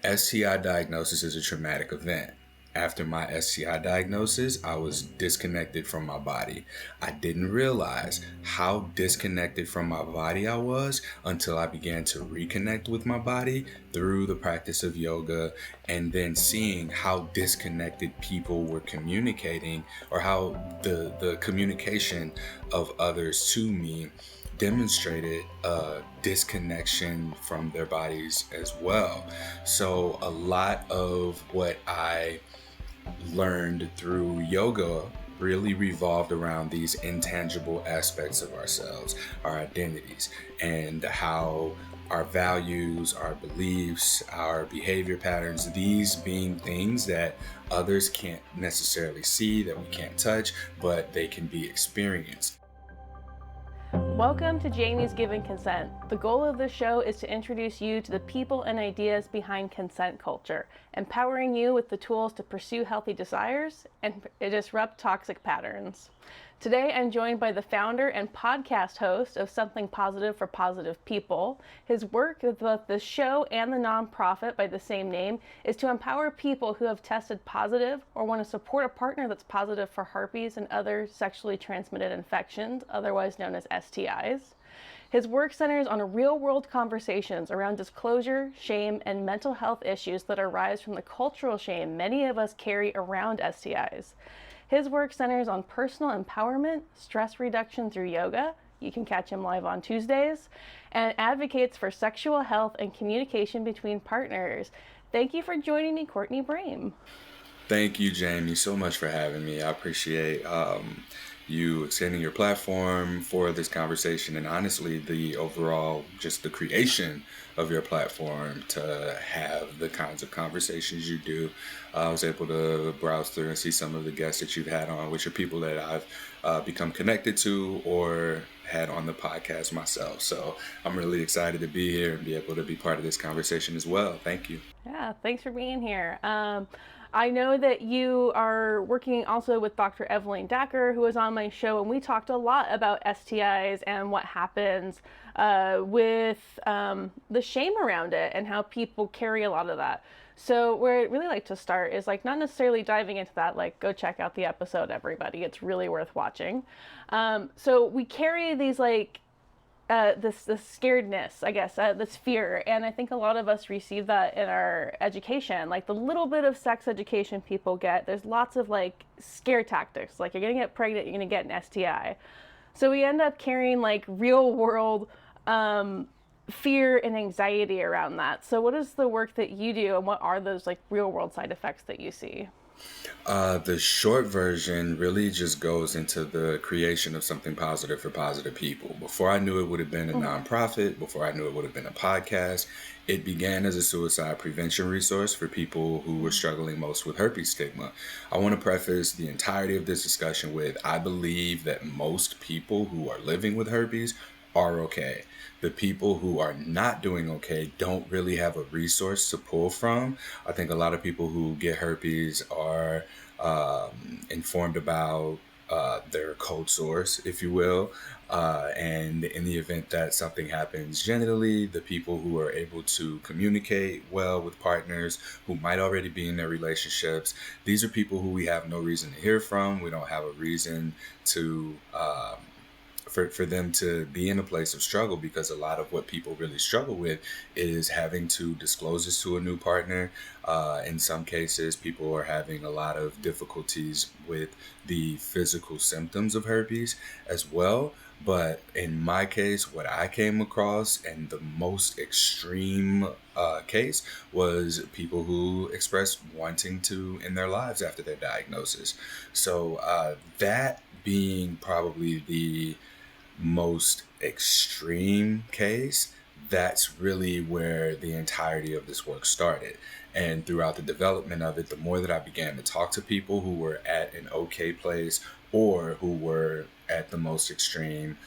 STI diagnosis is a traumatic event. After my STI diagnosis, I was disconnected from my body. I didn't realize how disconnected from my body I was until I began to reconnect with my body through the practice of yoga, and then seeing how disconnected people were communicating, or how the communication of others to me demonstrated a disconnection from their bodies as well. So a lot of what I learned through yoga really revolved around these intangible aspects of ourselves, our identities, and how our values, our beliefs, our behavior patterns, these being things that others can't necessarily see, that we can't touch, but they can be experienced. Welcome to Jamie's Given Consent. The goal of this show is to introduce you to the people and ideas behind consent culture, empowering you with the tools to pursue healthy desires and disrupt toxic patterns. Today, I'm joined by the founder and podcast host of Something Positive for Positive People. His work with both the show and the nonprofit by the same name is to empower people who have tested positive or want to support a partner that's positive for herpes and other sexually transmitted infections, otherwise known as STIs. His work centers on real-world conversations around disclosure, shame, and mental health issues that arise from the cultural shame many of us carry around STIs. His work centers on personal empowerment, stress reduction through yoga. You can catch him live on Tuesdays, and advocates for sexual health and communication between partners. Thank you for joining me, Courtney Brame. Thank you, Jamie, so much for having me. I appreciate you extending your platform for this conversation, and honestly, the overall, just the creation of your platform to have the kinds of conversations you do. I was able to browse through and see some of the guests that you've had on, which are people that I've become connected to or had on the podcast myself. So I'm really excited to be here and be able to be part of this conversation as well. Thank you. Yeah, thanks for being here. I know that you are working also with Dr. Evelyn Dacker, who was on my show, and we talked a lot about STIs and what happens with the shame around it and how people carry a lot of that. So where I'd really like to start is like not necessarily diving into that, like go check out the episode, everybody. It's really worth watching. So we carry these like this scaredness, I guess, this fear, and I think a lot of us receive that in our education, like the little bit of sex education people get. There's lots of like scare tactics, like you're gonna get pregnant, you're gonna get an STI. So we end up carrying like real world fear and anxiety around that. So what is the work that you do, and what are those like real world side effects that you see? The short version really just goes into the creation of something positive for positive people. Before I knew it would have been a nonprofit, before I knew it would have been a podcast, it began as a suicide prevention resource for people who were struggling most with herpes stigma. I want to preface the entirety of this discussion with, I believe that most people who are living with herpes are okay. The people who are not doing okay don't really have a resource to pull from. I think a lot of people who get herpes are informed about their cold source, if you will. And in the event that something happens, generally, the people who are able to communicate well with partners who might already be in their relationships, these are people who we have no reason to hear from. We don't have a reason to for them to be in a place of struggle, because a lot of what people really struggle with is having to disclose this to a new partner. In some cases, people are having a lot of difficulties with the physical symptoms of herpes as well. But in my case, what I came across, and the most extreme case, was people who expressed wanting to end their lives after their diagnosis. So that being probably the most extreme case, that's really where the entirety of this work started. And throughout the development of it, the more that I began to talk to people who were at an okay place, or who were at the most extreme,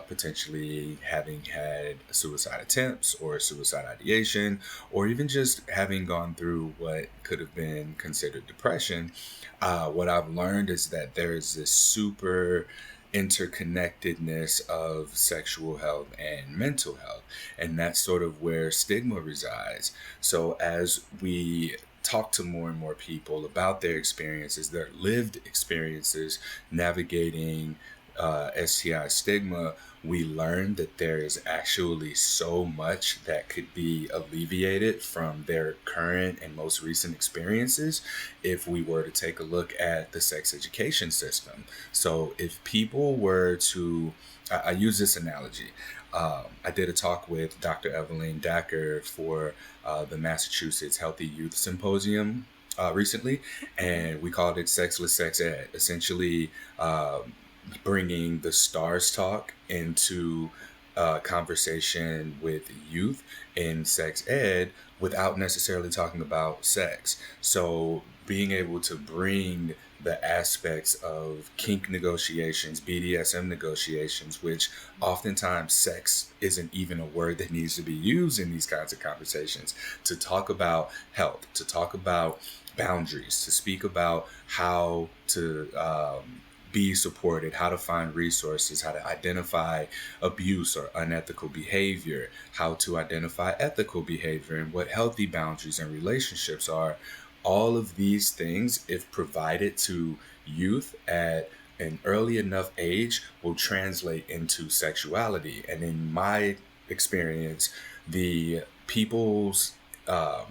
potentially having had suicide attempts or suicide ideation, or even just having gone through what could have been considered depression, what I've learned is that there's this super interconnectedness of sexual health and mental health. And that's sort of where stigma resides. So as we talk to more and more people about their experiences, their lived experiences navigating STI stigma, we learn that there is actually so much that could be alleviated from their current and most recent experiences if we were to take a look at the sex education system. So if people were to, I use this analogy. I did a talk with Dr. Evelyn Dacker for the Massachusetts Healthy Youth Symposium recently, and we called it Sexless Sex Ed. Essentially, bringing the stars talk into conversation with youth in sex ed without necessarily talking about sex. So being able to bring the aspects of kink negotiations, BDSM negotiations, which oftentimes sex isn't even a word that needs to be used in these kinds of conversations, to talk about health, to talk about boundaries, to speak about how to be supported, how to find resources, how to identify abuse or unethical behavior, how to identify ethical behavior, and what healthy boundaries and relationships are. All of these things, if provided to youth at an early enough age, will translate into sexuality. And in my experience, the um,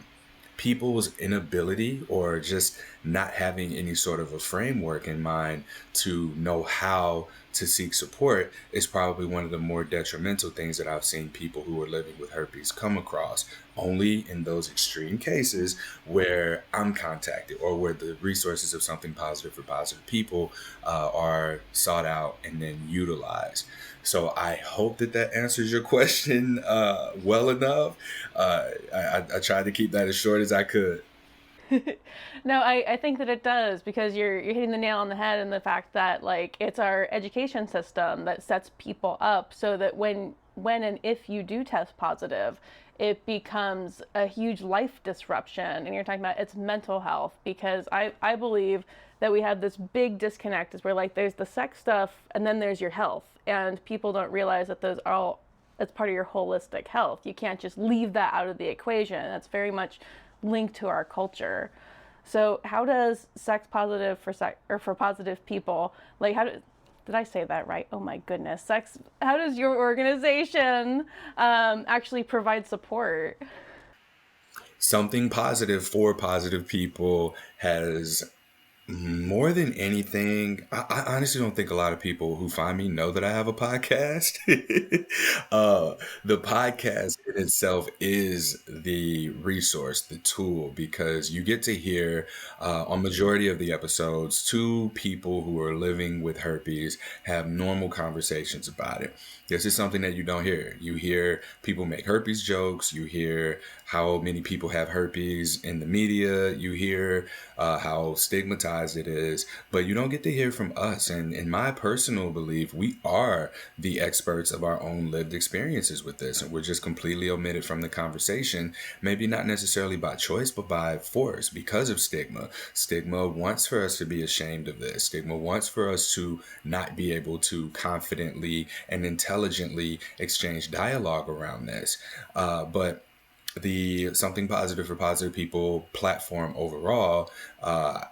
people's inability or just not having any sort of a framework in mind to know how to seek support is probably one of the more detrimental things that I've seen people who are living with herpes come across. Only in those extreme cases where I'm contacted or where the resources of something positive for positive people are sought out and then utilized. So I hope that that answers your question well enough. I tried to keep that as short as I could. No, I think that it does because you're hitting the nail on the head in the fact that like it's our education system that sets people up so that when and if you do test positive, it becomes a huge life disruption. And you're talking about it's mental health because I believe that we have this big disconnect is where like there's the sex stuff and then there's your health. And people don't realize that those are all it's part of your holistic health. You can't just leave that out of the equation. That's very much linked to our culture. So how does sex positive for sex or for positive people like how did I say that right? Oh my goodness. Sex. How does your organization actually provide support? Something positive for positive people has more than anything, I honestly don't think a lot of people who find me know that I have a podcast. uh, the podcast in itself is the resource, the tool, because you get to hear on majority of the episodes, two people who are living with herpes have normal conversations about it. This is something that you don't hear. You hear people make herpes jokes. You hear how many people have herpes in the media. You hear how stigmatized it is, but you don't get to hear from us. And in my personal belief, we are the experts of our own lived experiences with this. And we're just completely omitted from the conversation, maybe not necessarily by choice, but by force because of stigma. Stigma wants for us to be ashamed of this. Stigma wants for us to not be able to confidently and intelligently exchange dialogue around this. But the Something Positive for Positive People platform overall,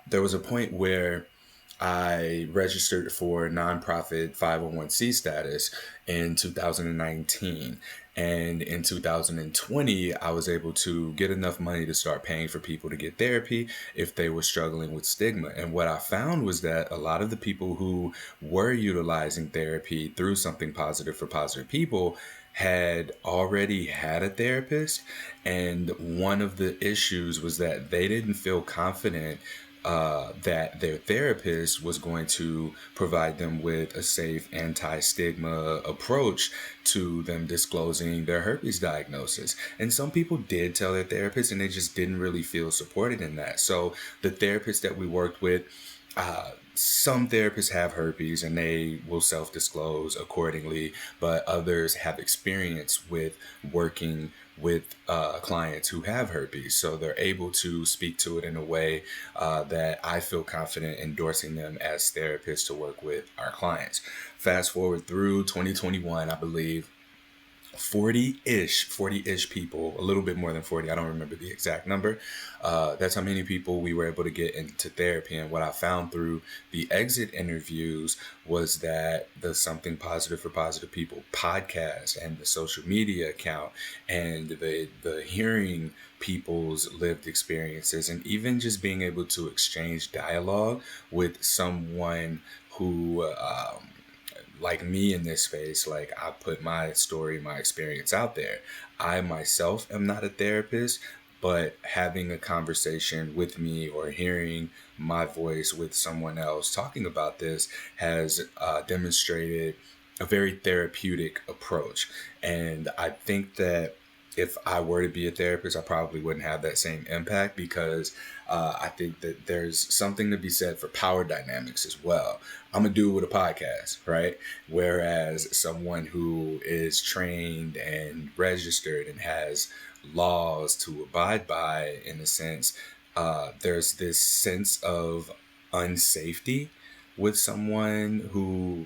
there was a point where I registered for nonprofit 501c status in 2019. And in 2020, I was able to get enough money to start paying for people to get therapy if they were struggling with stigma. And what I found was that a lot of the people who were utilizing therapy through Something Positive for Positive People had already had a therapist. And one of the issues was that they didn't feel confident that their therapist was going to provide them with a safe anti-stigma approach to them disclosing their herpes diagnosis. And some people did tell their therapist and they just didn't really feel supported in that. So the therapist that we worked with, some therapists have herpes and they will self-disclose accordingly, but others have experience with working with clients who have herpes. So they're able to speak to it in a way that I feel confident endorsing them as therapists to work with our clients. Fast forward through 2021, I believe 40-ish people, a little bit more than 40. I don't remember the exact number. That's how many people we were able to get into therapy. And what I found through the exit interviews was that the Something Positive for Positive People podcast and the social media account and the hearing people's lived experiences and even just being able to exchange dialogue with someone who like me in this space, like I put my story, my experience out there. I myself am not a therapist, but having a conversation with me or hearing my voice with someone else talking about this has demonstrated a very therapeutic approach. And I think that if I were to be a therapist, I probably wouldn't have that same impact because I think that there's something to be said for power dynamics as well. I'm a dude with a podcast, right? Whereas someone who is trained and registered and has laws to abide by, in a sense, there's this sense of unsafety with someone who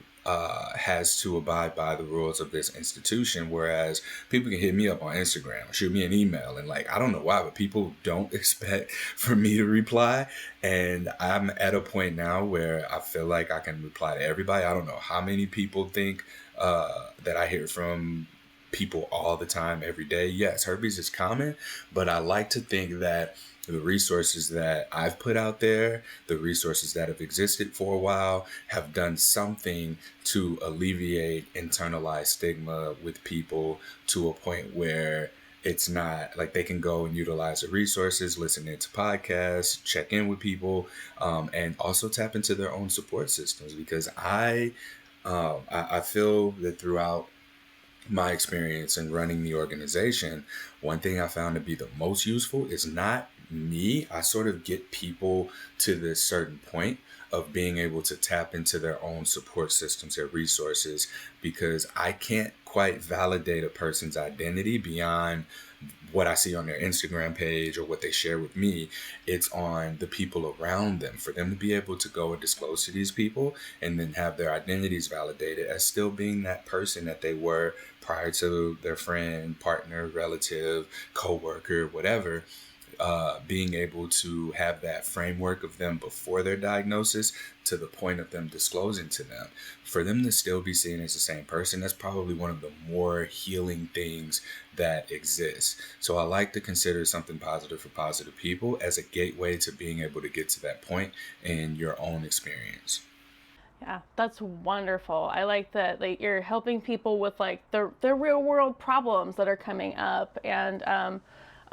has to abide by the rules of this institution, whereas people can hit me up on Instagram, shoot me an email, and like I don't know why, but people don't expect for me to reply. And I'm at a point now where I feel like I can reply to everybody. I don't know how many people think that I hear from people all the time, every day. Yes, herpes is common, but I like to think that the resources that I've put out there, the resources that have existed for a while, have done something to alleviate internalized stigma with people to a point where it's not like they can go and utilize the resources, listen into podcasts, check in with people, and also tap into their own support systems. Because I feel that throughout my experience in running the organization, one thing I found to be the most useful is not me. I sort of get people to this certain point of being able to tap into their own support systems, their resources, because I can't quite validate a person's identity beyond what I see on their Instagram page or what they share with me. It's on the people around them, for them to be able to go and disclose to these people and then have their identities validated as still being that person that they were prior to their friend, partner, relative, coworker, whatever. Being able to have that framework of them before their diagnosis to the point of them disclosing to them, for them to still be seen as the same person, that's probably one of the more healing things that exists. So I like to consider Something Positive for Positive People as a gateway to being able to get to that point in your own experience. Yeah, that's wonderful. I like that like you're helping people with like the real world problems that are coming up. And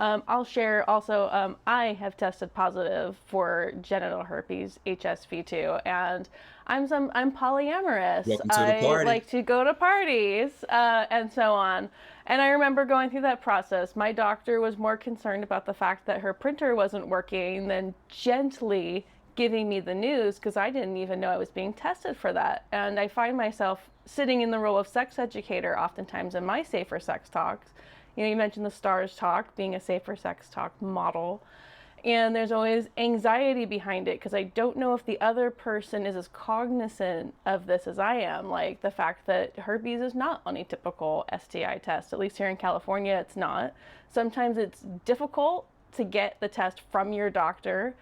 I'll share also, I have tested positive for genital herpes, HSV2, and I'm polyamorous. Welcome to the I party. like to go to parties and so on. And I remember going through that process. My doctor was more concerned about the fact that her printer wasn't working than gently giving me the news, because I didn't even know I was being tested for that. And I find myself sitting in the role of sex educator oftentimes in my safer sex talks. You know, you mentioned the STARS talk being a safer sex talk model. And there's always anxiety behind it because I don't know if the other person is as cognizant of this as I am. Like the fact that herpes is not on a typical STI test, at least here in California, it's not. Sometimes it's difficult to get the test from your doctor,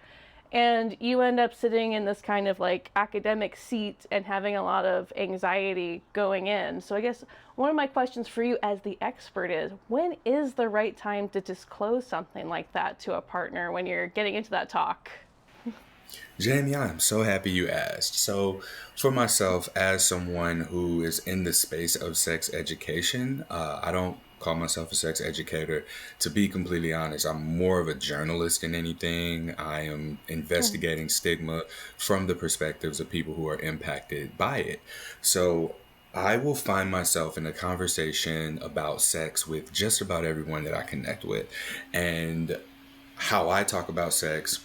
and you end up sitting in this kind of like academic seat and having a lot of anxiety going in. So I guess one of my questions for you as the expert is, when is the right time to disclose something like that to a partner when you're getting into that talk? Jamie, I'm so happy you asked. So, for myself, as someone who is in the space of sex education, I don't call myself a sex educator. To be completely honest, I'm more of a journalist than anything. I am investigating stigma from the perspectives of people who are impacted by it. So, I will find myself in a conversation about sex with just about everyone that I connect with. And how I talk about sex,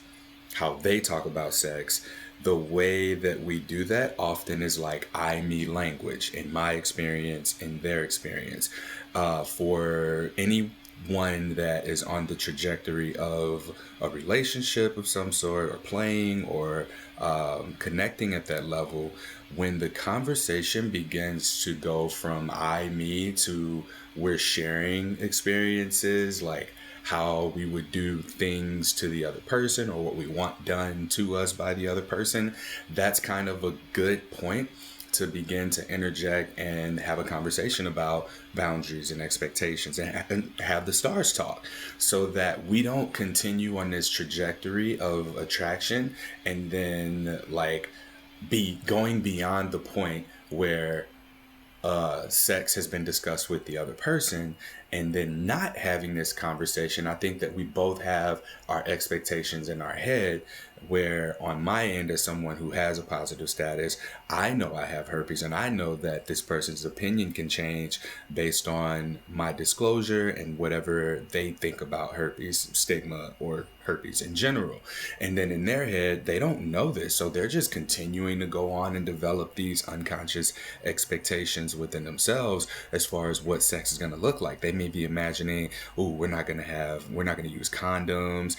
how they talk about sex, the way that we do that often is like I, me language in my experience, in their experience. For any one that is on the trajectory of a relationship of some sort, or playing, or connecting at that level, when the conversation begins to go from I, me to we're sharing experiences, like how we would do things to the other person or what we want done to us by the other person, that's kind of a good point to begin to interject and have a conversation about boundaries and expectations, and have the stars talk, so that we don't continue on this trajectory of attraction and then like be going beyond the point where sex has been discussed with the other person and then not having this conversation. I think that we both have our expectations in our head, where on my end, as someone who has a positive status, I know I have herpes, and I know that this person's opinion can change based on my disclosure and whatever they think about herpes, stigma, or herpes in general. And then in their head, they don't know this. So they're just continuing to go on and develop these unconscious expectations within themselves as far as what sex is going to look like. They may be imagining, oh, we're not going to use condoms.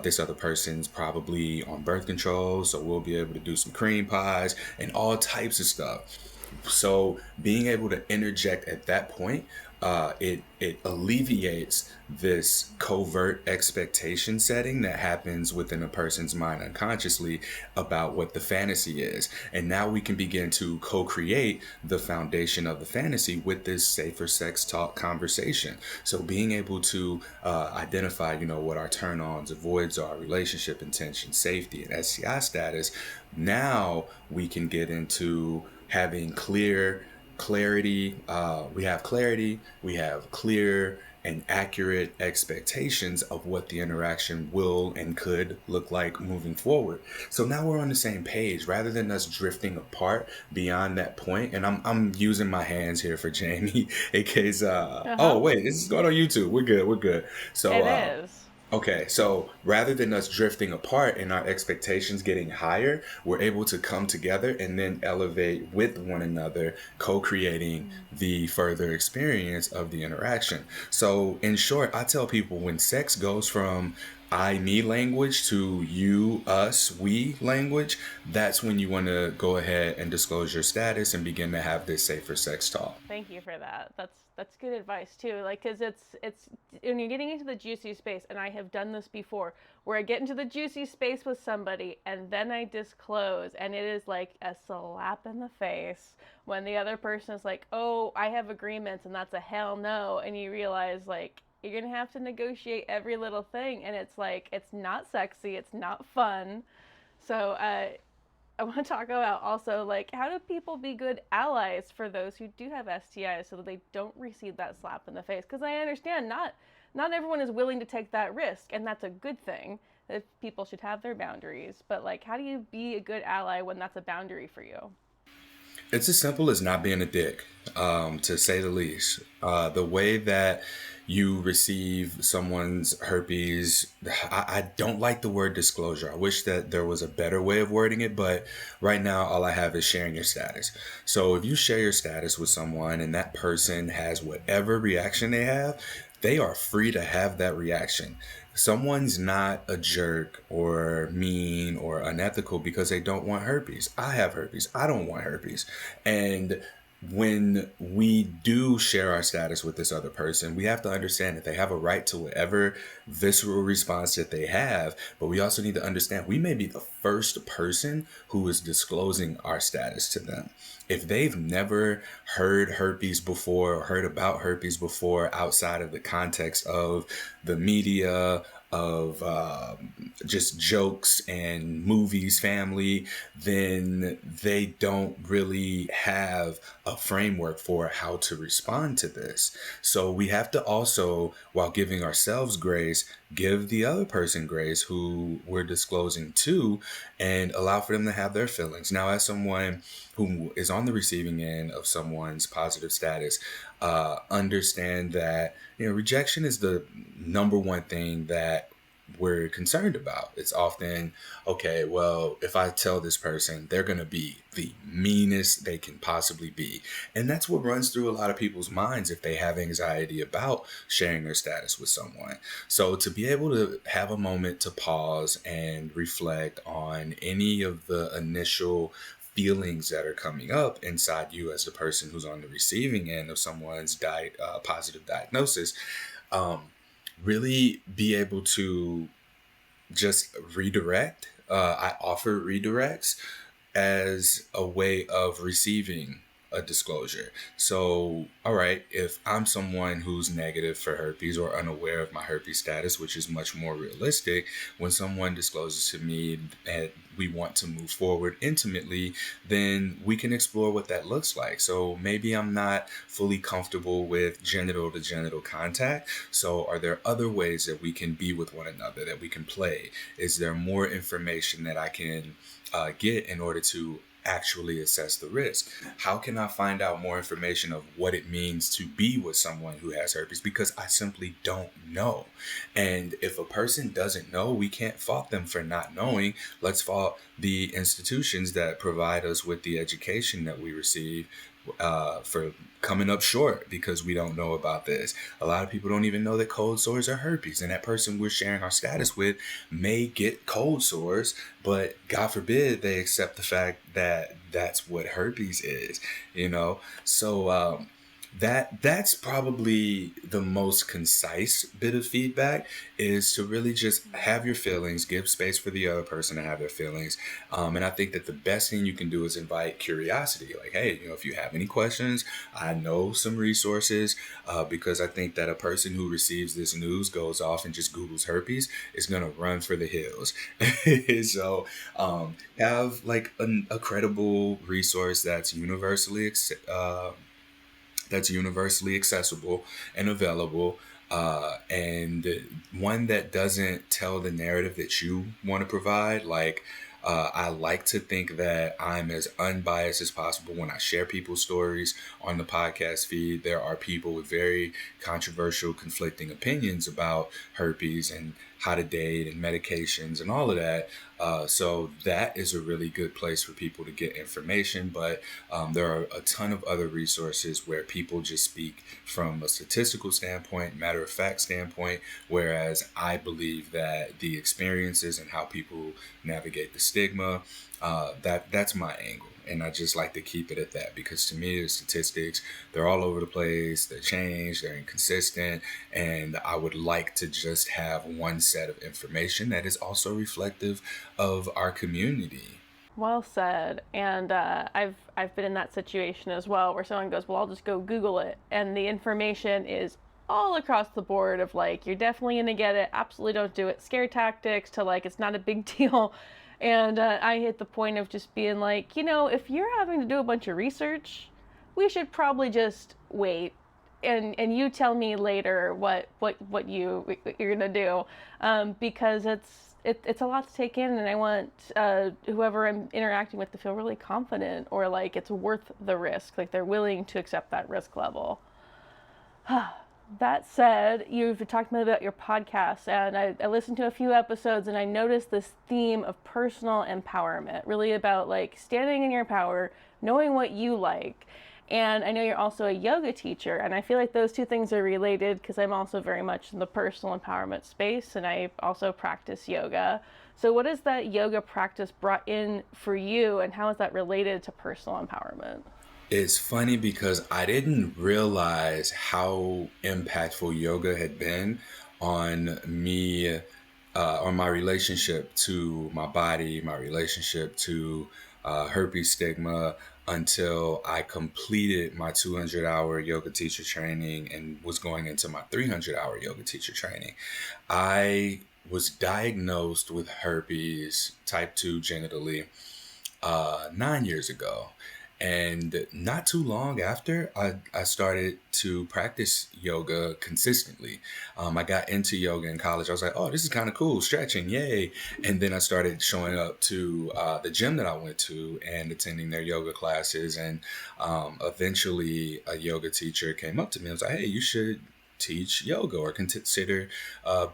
This other person's probably on birth control, so we'll be able to do some cream pies and all types of stuff. So being able to interject at that point, it alleviates this covert expectation setting that happens within a person's mind unconsciously about what the fantasy is. And now we can begin to co-create the foundation of the fantasy with this safer sex talk conversation. So being able to identify, what our turn-ons, avoids are, relationship intention, safety, and STI status. Now we can get into having clarity. We have clarity. We have clear and accurate expectations of what the interaction will and could look like moving forward. So now we're on the same page, rather than us drifting apart beyond that point. And I'm using my hands here for Jamie in case. Oh wait, this is going on YouTube. We're good. We're good. So It is. okay, so rather than us drifting apart and our expectations getting higher, we're able to come together and then elevate with one another, co-creating the further experience of the interaction. So in short, I tell people, when sex goes from I, me language to you, us, we language, that's when you want to go ahead and disclose your status and begin to have this safer sex talk. Thank you for that. That's good advice too. Like, cause it's when you're getting into the juicy space, and I have done this before, where I get into the juicy space with somebody, and then I disclose, and it is like a slap in the face when the other person is like, "Oh, I have agreements," and that's a hell no, and you realize like you're gonna have to negotiate every little thing, and it's like it's not sexy, it's not fun. So I want to talk about also like how do people be good allies for those who do have STIs so that they don't receive that slap in the face? Because I understand not everyone is willing to take that risk, and that's a good thing. That people should have their boundaries, but like, how do you be a good ally when that's a boundary for you? It's as simple as not being a dick, to say the least. The way that you receive someone's herpes, I don't like the word disclosure. I wish that there was a better way of wording it, but right now all I have is sharing your status. So if you share your status with someone and that person has whatever reaction they have, they are free to have that reaction. Someone's not a jerk or mean or unethical because they don't want herpes. I have herpes. I don't want herpes. And when we do share our status with this other person, we have to understand that they have a right to whatever visceral response that they have. But we also need to understand we may be the first person who is disclosing our status to them. If they've never heard herpes before or heard about herpes before outside of the context of the media, of just jokes and movies, family, then they don't really have a framework for how to respond to this. So we have to also, while giving ourselves grace, give the other person grace who we're disclosing to, and allow for them to have their feelings. Now, as someone who is on the receiving end of someone's positive status, understand that rejection is the number one thing that we're concerned about. It's often, okay, well, if I tell this person, they're going to be the meanest they can possibly be. And that's what runs through a lot of people's minds if they have anxiety about sharing their status with someone. So to be able to have a moment to pause and reflect on any of the initial feelings that are coming up inside you as the person who's on the receiving end of someone's positive diagnosis, um, really be able to just redirect. I offer redirects as a way of receiving a disclosure. So, all right, if I'm someone who's negative for herpes or unaware of my herpes status, which is much more realistic, when someone discloses to me that we want to move forward intimately, then we can explore what that looks like. So maybe I'm not fully comfortable with genital to genital contact. So are there other ways that we can be with one another, that we can play? Is there more information that I can get in order to actually assess the risk? How can I find out more information of what it means to be with someone who has herpes? Because I simply don't know. And if a person doesn't know, we can't fault them for not knowing. Let's fault the institutions that provide us with the education that we receive for coming up short because we don't know about this. A lot of people don't even know that cold sores are herpes, and that person we're sharing our status with may get cold sores, but God forbid they accept the fact that that's what herpes is, you know? So that's probably the most concise bit of feedback, is to really just have your feelings, give space for the other person to have their feelings. And I think that the best thing you can do is invite curiosity. Like, hey, if you have any questions, I know some resources, because I think that a person who receives this news, goes off and just Googles herpes, is going to run for the hills. So have like a credible resource that's universally accessible and available, and one that doesn't tell the narrative that you want to provide. Like, I like to think that I'm as unbiased as possible when I share people's stories on the podcast feed. There are people with very controversial, conflicting opinions about herpes and how to date and medications and all of that. So that is a really good place for people to get information. But there are a ton of other resources where people just speak from a statistical standpoint, matter of fact standpoint, whereas I believe that the experiences and how people navigate the stigma, that's my angle. And I just like to keep it at that, because to me, the statistics, they're all over the place, they're changed, they're inconsistent, and I would like to just have one set of information that is also reflective of our community. Well said. And I've been in that situation as well, where someone goes, "Well, I'll just go Google it," and the information is all across the board of like, you're definitely gonna get it, absolutely don't do it, scare tactics, to like, it's not a big deal. And I hit the point of just being like, if you're having to do a bunch of research, we should probably just wait, and you tell me later what you're gonna do, because it's a lot to take in, and I want whoever I'm interacting with to feel really confident, or like it's worth the risk, like they're willing to accept that risk level. That said, you've talked about your podcast, and I listened to a few episodes, and I noticed this theme of personal empowerment, really about like standing in your power, knowing what you like. And I know you're also a yoga teacher, and I feel like those two things are related, because I'm also very much in the personal empowerment space, and I also practice yoga. So what has that yoga practice brought in for you, and how is that related to personal empowerment? It's funny because I didn't realize how impactful yoga had been on me, on my relationship to my body, my relationship to herpes stigma, until I completed my 200-hour yoga teacher training and was going into my 300-hour yoga teacher training. I was diagnosed with herpes type 2 genitally 9 years ago. And not too long after, I started to practice yoga consistently. I got into yoga in college. I was like, oh, this is kind of cool, stretching, yay. And then I started showing up to the gym that I went to and attending their yoga classes. And eventually a yoga teacher came up to me and was like, hey, you should teach yoga or consider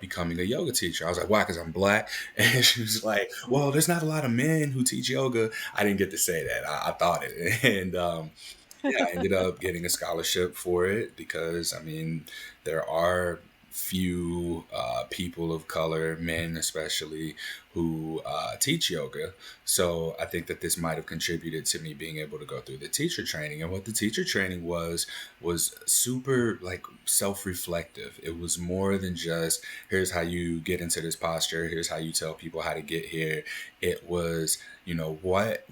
becoming a yoga teacher. I was like, why? Because I'm Black. And she was like, well, there's not a lot of men who teach yoga. I didn't get to say that. I thought it. And yeah, I ended up getting a scholarship for it because, I mean, there are few people of color, men especially, who teach yoga. So I think that this might have contributed to me being able to go through the teacher training. And what the teacher training was super like self-reflective. It was more than just here's how you get into this posture, here's how you tell people how to get here. It was, what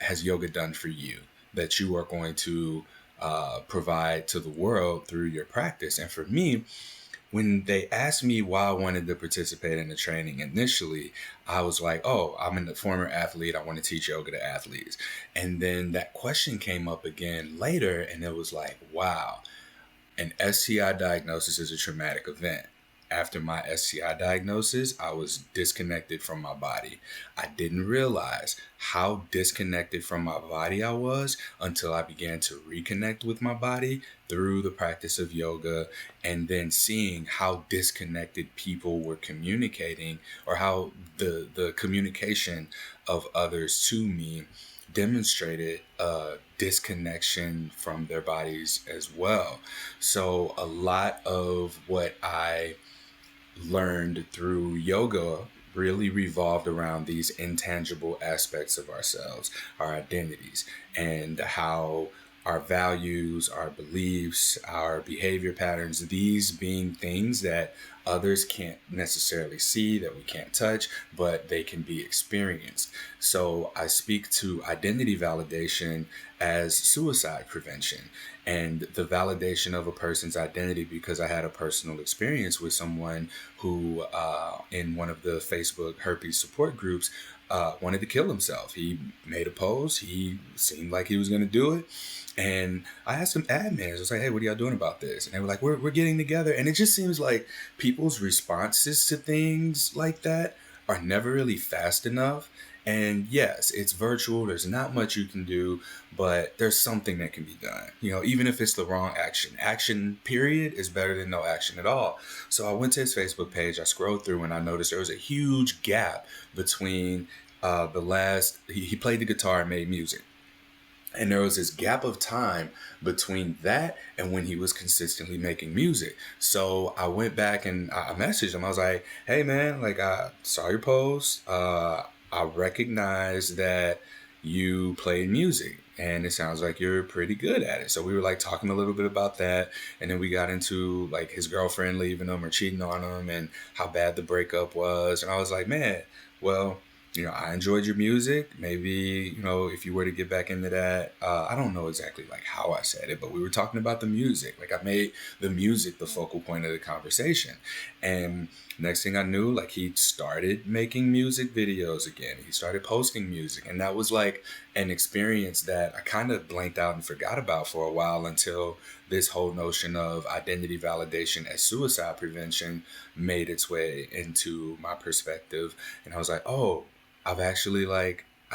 has yoga done for you that you are going to provide to the world through your practice. And for me, when they asked me why I wanted to participate in the training initially, I was like, oh, I'm a former athlete. I want to teach yoga to athletes. And then that question came up again later, and it was like, wow, an STI diagnosis is a traumatic event. After my STI diagnosis, I was disconnected from my body. I didn't realize how disconnected from my body I was until I began to reconnect with my body through the practice of yoga, and then seeing how disconnected people were communicating, or how the communication of others to me demonstrated a disconnection from their bodies as well. So a lot of what I learned through yoga really revolved around these intangible aspects of ourselves, our identities, and how our values, our beliefs, our behavior patterns, these being things that others can't necessarily see, that we can't touch, but they can be experienced. So I speak to identity validation as suicide prevention, and the validation of a person's identity, because I had a personal experience with someone who, in one of the Facebook herpes support groups, wanted to kill himself. He made a post. He seemed like he was going to do it. And I asked some admins, I was like, hey, what are y'all doing about this? And they were like, we're getting together. And it just seems like people's responses to things like that are never really fast enough. And yes, it's virtual. There's not much you can do, but there's something that can be done. Even if it's the wrong action. Action, period, is better than no action at all. So I went to his Facebook page. I scrolled through and I noticed there was a huge gap between he played the guitar and made music. And there was this gap of time between that and when he was consistently making music. So I went back and I messaged him. I was like, hey, man, like, I saw your post. I recognize that you played music and it sounds like you're pretty good at it. So we were like talking a little bit about that. And then we got into like his girlfriend leaving him or cheating on him and how bad the breakup was. And I was like, man, well, I enjoyed your music. Maybe, if you were to get back into that, I don't know exactly like how I said it, but we were talking about the music. Like I made the music the focal point of the conversation. And next thing I knew, like he started making music videos again. He started posting music. And that was like an experience that I kind of blanked out and forgot about for a while, until this whole notion of identity validation as suicide prevention made its way into my perspective. And I was like, oh, I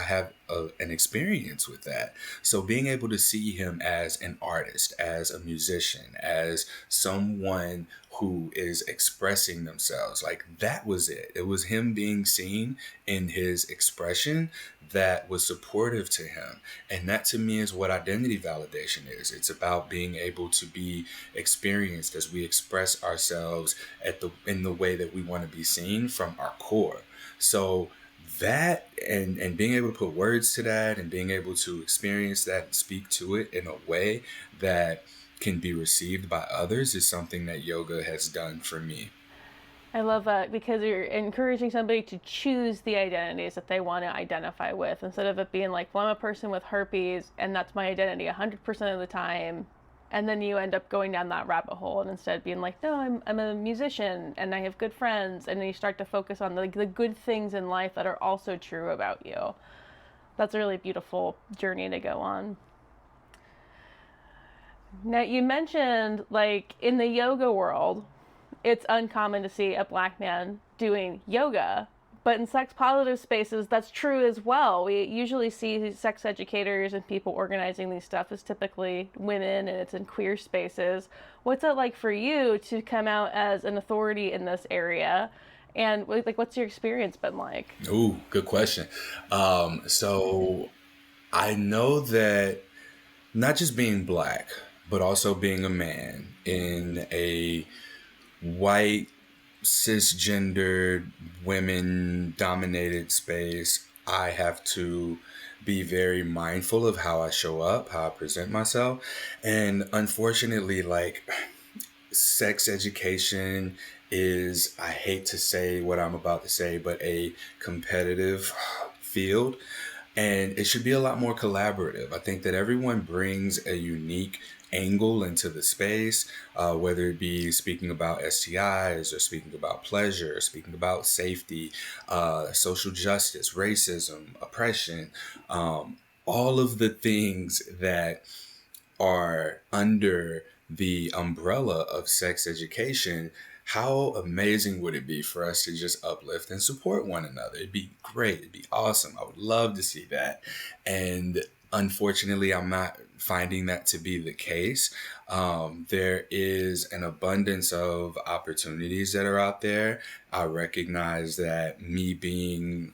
have an experience with that. So being able to see him as an artist, as a musician, as someone who is expressing themselves, like that was it. It was him being seen in his expression that was supportive to him. And that to me is what identity validation is. It's about being able to be experienced as we express ourselves in the way that we want to be seen from our core. So that and being able to put words to that and being able to experience that and speak to it in a way that can be received by others is something that yoga has done for me. I love that, because you're encouraging somebody to choose the identities that they want to identify with, instead of it being like, well, I'm a person with herpes and that's my identity 100% of the time. And then you end up going down that rabbit hole, and instead being like, no, I'm a musician and I have good friends. And then you start to focus on the good things in life that are also true about you. That's a really beautiful journey to go on. Now, you mentioned like in the yoga world, it's uncommon to see a Black man doing yoga, But in sex positive spaces, that's true as well. We usually see sex educators and people organizing these stuff as typically women, and it's in queer spaces. What's it like for you to come out as an authority in this area? And like, what's your experience been like? Ooh, good question. So I know that not just being black, but also being a man in a white, cisgendered, women dominated space, I have to be very mindful of how I show up, how I present myself. And unfortunately, like, sex education is, I hate to say what I'm about to say, but a competitive field. And it should be a lot more collaborative. I think that everyone brings a unique angle into the space, whether it be speaking about STIs or speaking about pleasure, or speaking about safety, social justice, racism, oppression, all of the things that are under the umbrella of sex education. How amazing would it be for us to just uplift and support one another? It'd be great. It'd be awesome. I would love to see that. And unfortunately, I'm not finding that to be the case. There is an abundance of opportunities that are out there. I recognize that me being,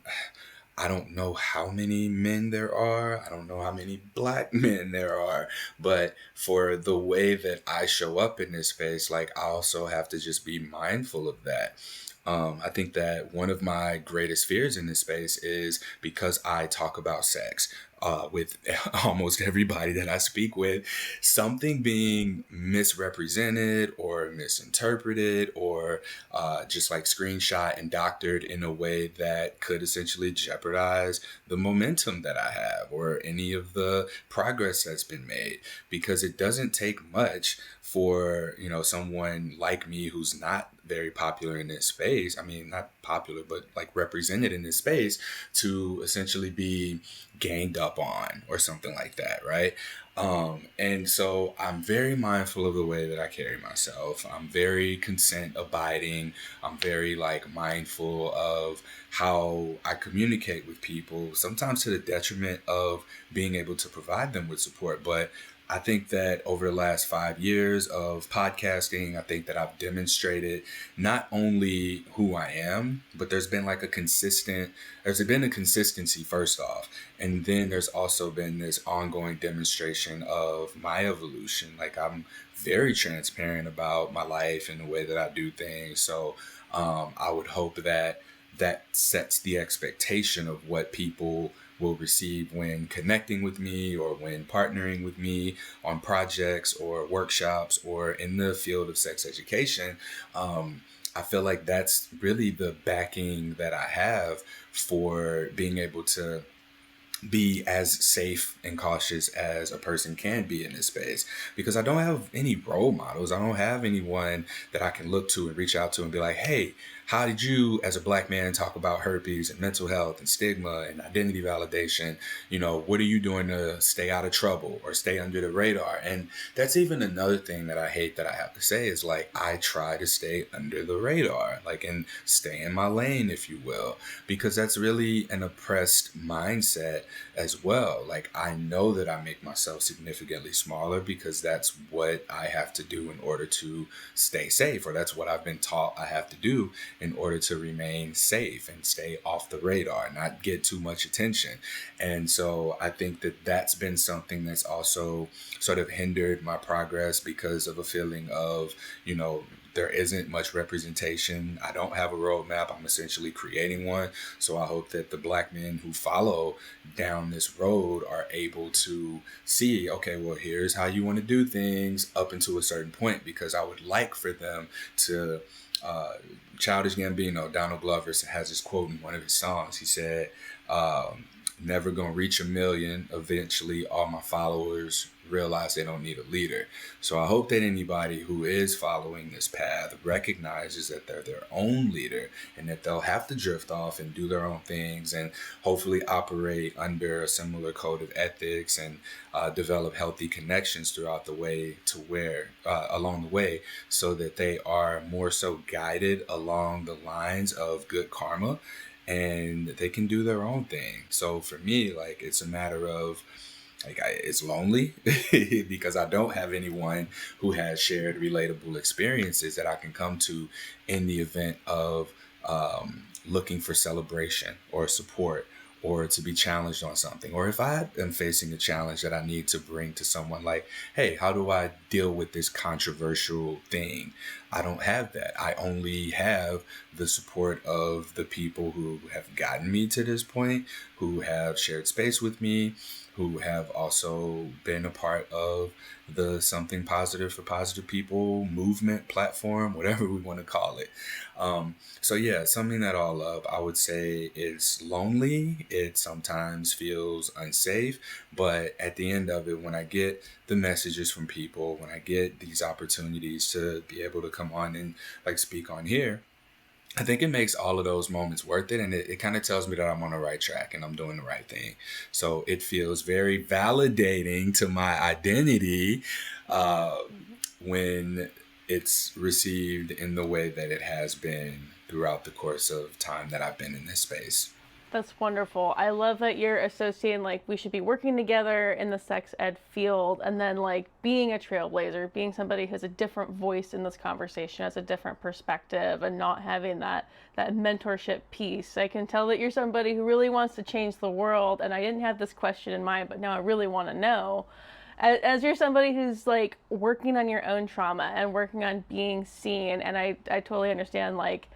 I don't know how many men there are. I don't know how many black men there are. But for the way that I show up in this space, like, I also have to just be mindful of that. I think that one of my greatest fears in this space is because I talk about sex with almost everybody that I speak with, something being misrepresented or misinterpreted or just like screenshot and doctored in a way that could essentially jeopardize the momentum that I have or any of the progress that's been made. Because it doesn't take much for, someone like me who's not very popular in this space. I mean, not popular, but like represented in this space, to essentially be ganged up on or something like that, right? And so I'm very mindful of the way that I carry myself. I'm very consent abiding. I'm very like mindful of how I communicate with people, sometimes to the detriment of being able to provide them with support. But I think that over the last 5 years of podcasting, I think that I've demonstrated not only who I am, but there's been a consistency first off. And then there's also been this ongoing demonstration of my evolution. Like, I'm very transparent about my life and the way that I do things. So I would hope that that sets the expectation of what people will receive when connecting with me or when partnering with me on projects or workshops or in the field of sex education. I feel like that's really the backing that I have for being able to be as safe and cautious as a person can be in this space, because I don't have any role models. I don't have anyone that I can look to and reach out to and be like, hey, how did you as a black man talk about herpes and mental health and stigma and identity validation? What are you doing to stay out of trouble or stay under the radar? And that's even another thing that I hate that I have to say is, like, I try to stay under the radar, like, and stay in my lane, if you will, because that's really an oppressed mindset as well. Like, I know that I make myself significantly smaller because that's what I have to do in order to stay safe, or that's what I've been taught I have to do in order to remain safe and stay off the radar, not get too much attention. And so I think that that's been something that's also sort of hindered my progress because of a feeling of, there isn't much representation. I don't have a roadmap. I'm essentially creating one. So I hope that the black men who follow down this road are able to see, okay, well, here's how you want to do things up until a certain point, because I would like for them to, Childish Gambino, Donald Glover, has this quote in one of his songs. He said, never gonna reach 1 million. Eventually, all my followers realize they don't need a leader. So I hope that anybody who is following this path recognizes that they're their own leader and that they'll have to drift off and do their own things and hopefully operate under a similar code of ethics and develop healthy connections throughout the way to where along the way, so that they are more so guided along the lines of good karma, and they can do their own thing. So for me, like, it's a matter of, like, it's lonely because I don't have anyone who has shared relatable experiences that I can come to in the event of looking for celebration or support, or to be challenged on something, or if I am facing a challenge that I need to bring to someone, like, hey, how do I deal with this controversial thing? I don't have that. I only have the support of the people who have gotten me to this point, who have shared space with me, who have also been a part of the Something Positive for Positive People movement, platform, whatever we want to call it. So yeah, summing that all up, I would say it's lonely. It sometimes feels unsafe, but at the end of it, when I get the messages from people, when I get these opportunities to be able to come on and, like, speak on here, I think it makes all of those moments worth it. And it kind of tells me that I'm on the right track and I'm doing the right thing. So it feels very validating to my identity uh, when it's received in the way that it has been throughout the course of time that I've been in this space. That's wonderful. I love that you're associating like we should be working together in the sex ed field and then like being a trailblazer, being somebody who has a different voice in this conversation, has a different perspective and not having that mentorship piece. I can tell that you're somebody who really wants to change the world, and I didn't have this question in mind, but now I really want to know. As you're somebody who's like working on your own trauma and working on being seen, and I totally understand, like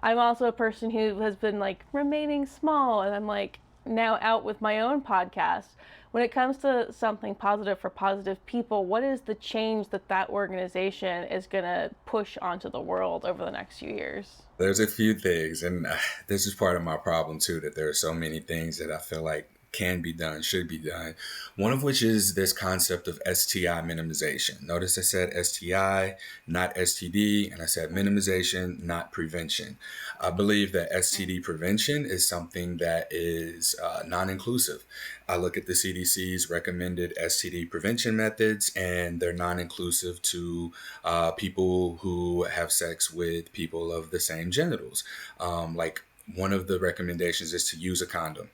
I'm also a person who has been like remaining small, and I'm like now out with my own podcast. When it comes to something positive for positive people, what is the change that that organization is going to push onto the world over the next few years? There's a few things, and this is part of my problem too, that there are so many things that I feel like can be done, should be done. One of which is this concept of STI minimization. Notice I said STI, not STD, and I said minimization, not prevention. I believe that STD prevention is something that is non-inclusive. I look at the CDC's recommended STD prevention methods, and they're non-inclusive to people who have sex with people of the same genitals. Like, one of the recommendations is to use a condom.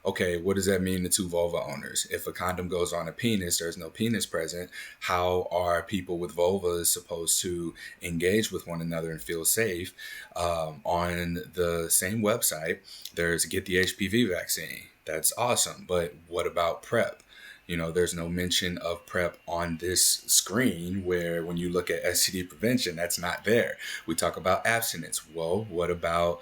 Okay, what does that mean to two vulva owners? If a condom goes on a penis, there's no penis present. How are people with vulvas supposed to engage with one another and feel safe? On the same website, there's Get the HPV Vaccine. That's awesome. But what about PrEP? You know, there's no mention of PrEP on this screen, where when you look at STD prevention, that's not there. We talk about abstinence. Well, what about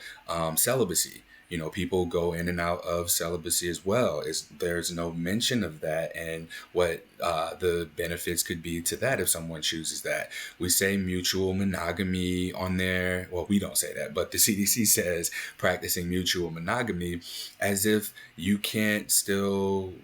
celibacy? You know, people go in and out of celibacy as well. There's no mention of that, and what the benefits could be to that if someone chooses that. We say mutual monogamy on there. Well, we don't say that, but the CDC says practicing mutual monogamy, as if you can't still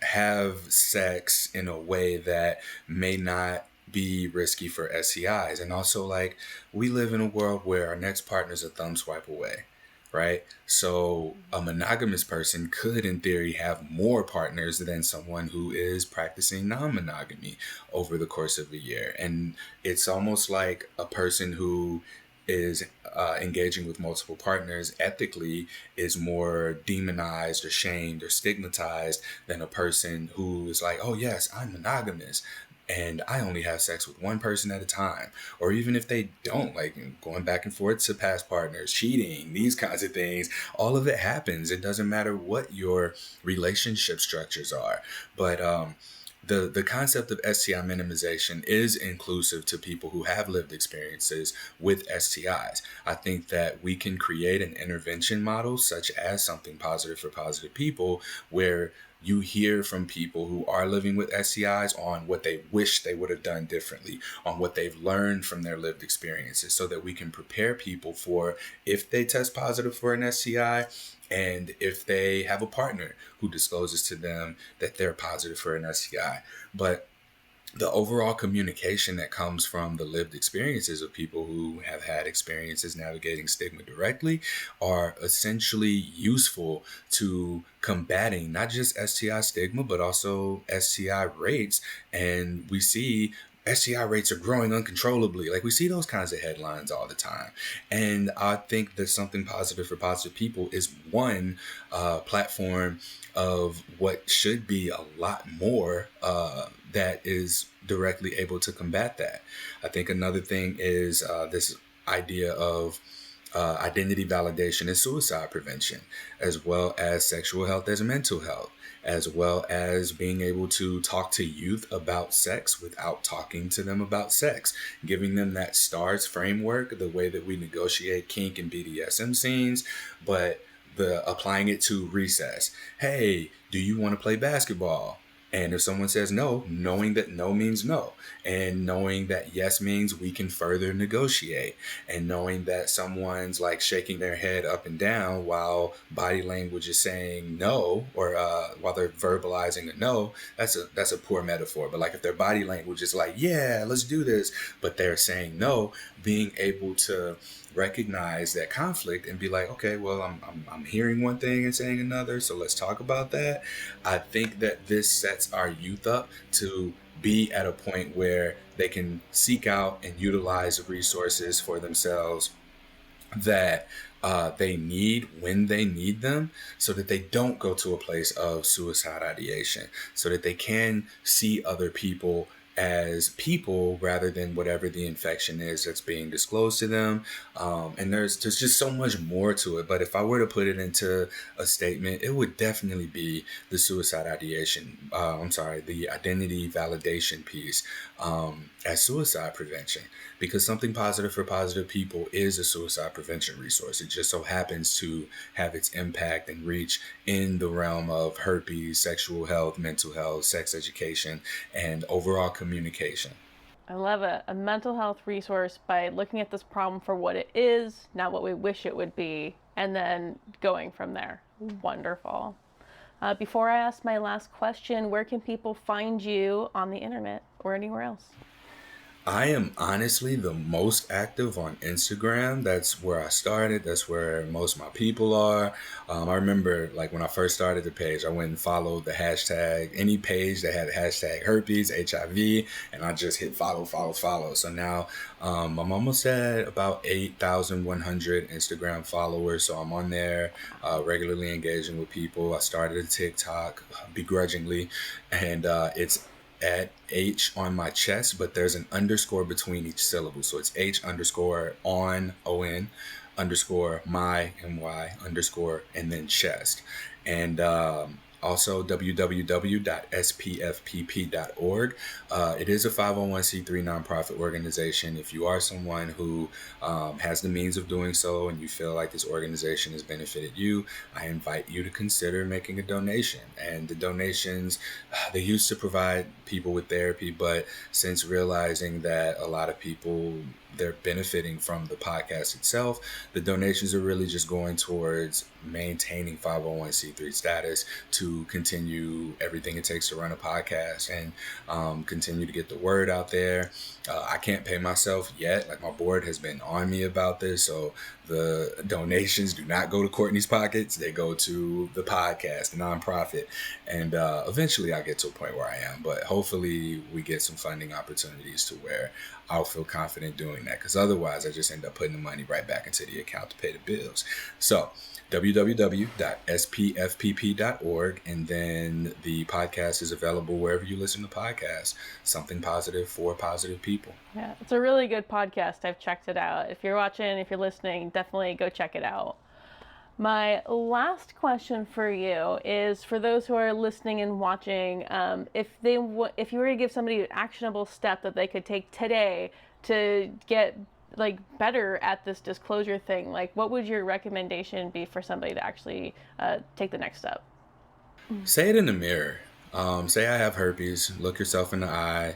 have sex in a way that may not be risky for STIs. And also, like, we live in a world where our next partner is a thumb swipe away, right? So a monogamous person could, in theory, have more partners than someone who is practicing non-monogamy over the course of a year. And it's almost like a person who is engaging with multiple partners ethically is more demonized or shamed or stigmatized than a person who is like, oh yes, I'm monogamous and I only have sex with one person at a time. Or even if they don't, like going back and forth to past partners, cheating, these kinds of things, all of it happens. It doesn't matter what your relationship structures are. But the concept of STI minimization is inclusive to people who have lived experiences with STIs. I think that we can create an intervention model such as Something Positive for Positive People, where you hear from people who are living with STIs on what they wish they would have done differently, on what they've learned from their lived experiences, so that we can prepare people for if they test positive for an STI, and if they have a partner who discloses to them that they're positive for an STI. But the overall communication that comes from the lived experiences of people who have had experiences navigating stigma directly are essentially useful to combating not just STI stigma, but also STI rates. And we see STI rates are growing uncontrollably. Like, we see those kinds of headlines all the time. And I think that Something Positive for Positive People is one platform of what should be a lot more that is directly able to combat that. I think another thing is this idea of identity validation and suicide prevention, as well as sexual health as mental health, as well as being able to talk to youth about sex without talking to them about sex, giving them that STARS framework, the way that we negotiate kink and BDSM scenes, but applying it to recess. Hey, do you want to play basketball? And if someone says no, knowing that no means no, and knowing that yes means we can further negotiate, and knowing that someone's like shaking their head up and down while body language is saying no, or while they're verbalizing a no, that's a poor metaphor. But like, if their body language is like, yeah, let's do this, but they're saying no, being able to recognize that conflict and be like, okay, well, I'm hearing one thing and saying another, so let's talk about that. I think that this sets our youth up to be at a point where they can seek out and utilize resources for themselves that they need when they need them, so that they don't go to a place of suicide ideation, so that they can see other people as people rather than whatever the infection is that's being disclosed to them. And there's just so much more to it. But if I were to put it into a statement, it would definitely be the suicide ideation. The identity validation piece as suicide prevention, because Something Positive for Positive People is a suicide prevention resource. It just so happens to have its impact and reach in the realm of herpes, sexual health, mental health, sex education, and overall communication. I love it. A mental health resource by looking at this problem for what it is, not what we wish it would be, and then going from there. Wonderful. Before I ask my last question, where can people find you on the internet or anywhere else? I am honestly the most active on Instagram. That's where I started. That's where most of my people are. I remember, like, when I first started the page, I went and followed the hashtag, any page that had hashtag herpes, HIV, and I just hit follow, follow, follow. So now I'm almost at about 8,100 Instagram followers. So I'm on there regularly engaging with people. I started a TikTok begrudgingly, and it's at H on my chest, but there's an underscore between each syllable. So it's H underscore on, O-N, underscore my, M-Y, underscore, and then chest. And also www.spfpp.org. It is a 501c3 nonprofit organization. If you are someone who has the means of doing so and you feel like this organization has benefited you, I invite you to consider making a donation. And the donations, they used to provide people with therapy, but since realizing that a lot of people, they're benefiting from the podcast itself, the donations are really just going towards maintaining 501c3 status to continue everything it takes to run a podcast and continue to get the word out there. I can't pay myself yet. Like, my board has been on me about this, so the donations do not go to Courtney's pockets. They go to the podcast, the nonprofit, and eventually I'll get to a point where I am. But hopefully we get some funding opportunities to where I'll feel confident doing that, because otherwise I just end up putting the money right back into the account to pay the bills. So www.spfpp.org, and then the podcast is available wherever you listen to podcasts. Something Positive for Positive People. Yeah, it's a really good podcast. I've checked it out. If you're watching, if you're listening, definitely go check it out. My last question for you is, for those who are listening and watching, if you were to give somebody an actionable step that they could take today to get better at this disclosure thing, what would your recommendation be for somebody to actually take the next step? Say it in the mirror. Say, I have herpes. Look yourself in the eye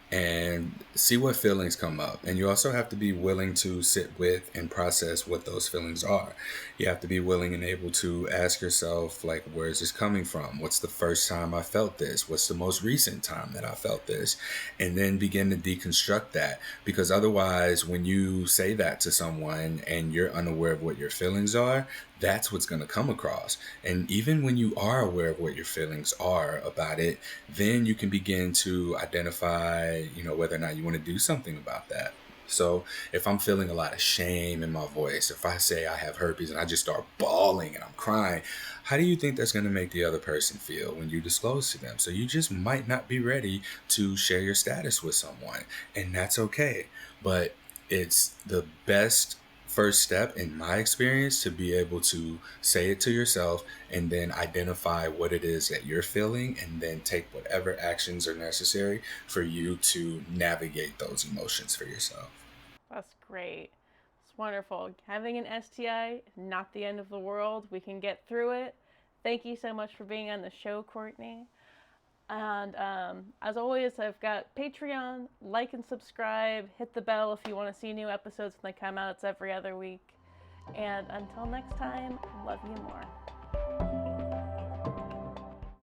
and see what feelings come up. And you also have to be willing to sit with and process what those feelings are. You have to be willing and able to ask yourself, where is this coming from? What's the first time I felt this? What's the most recent time that I felt this? And then begin to deconstruct that, because otherwise, when you say that to someone and you're unaware of what your feelings are, that's what's going to come across. And even when you are aware of what your feelings are about it, then you can begin to identify, whether or not you want to do something about that. So if I'm feeling a lot of shame in my voice, if I say I have herpes and I just start bawling and I'm crying, how do you think that's going to make the other person feel when you disclose to them? So you just might not be ready to share your status with someone, and that's okay. But it's the best first step in my experience to be able to say it to yourself and then identify what it is that you're feeling and then take whatever actions are necessary for you to navigate those emotions for yourself. That's great. It's wonderful. Having an STI is not the end of the world. We can get through it. Thank you so much for being on the show, Courtney. And as always, I've got Patreon. Like and subscribe. Hit the bell if you want to see new episodes when they come out. It's every other week. And until next time, love you more.